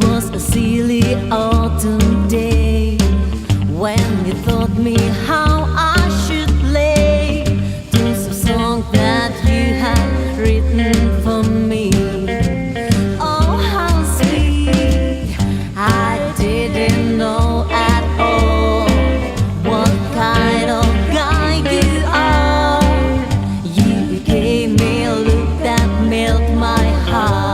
Was a silly autumn day when you taught me how I should play those songs that you had written for me. Oh, how sweet! I didn't know at all what kind of guy you are. You gave me a look that melted my heart.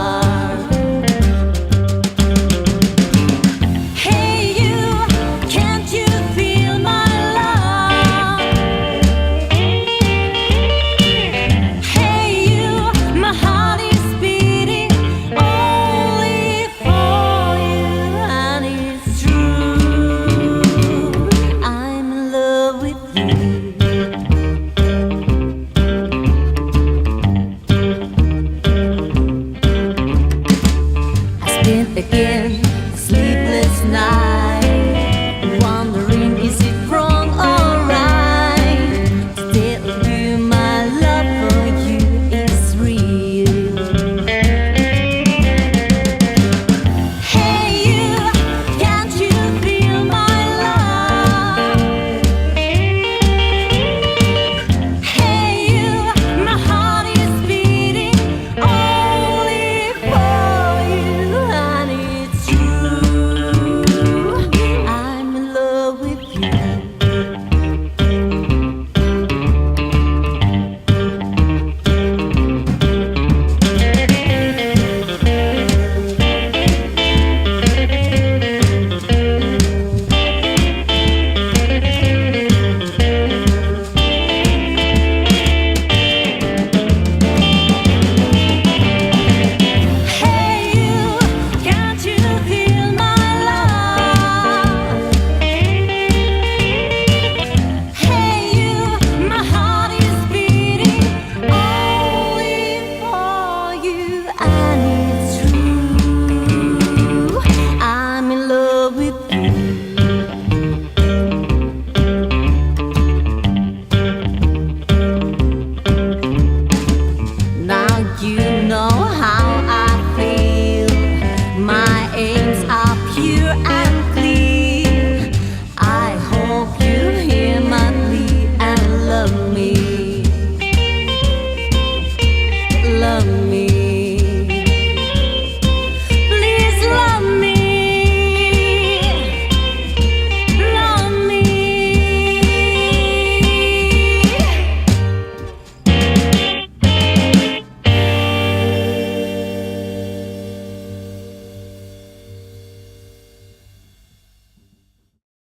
Again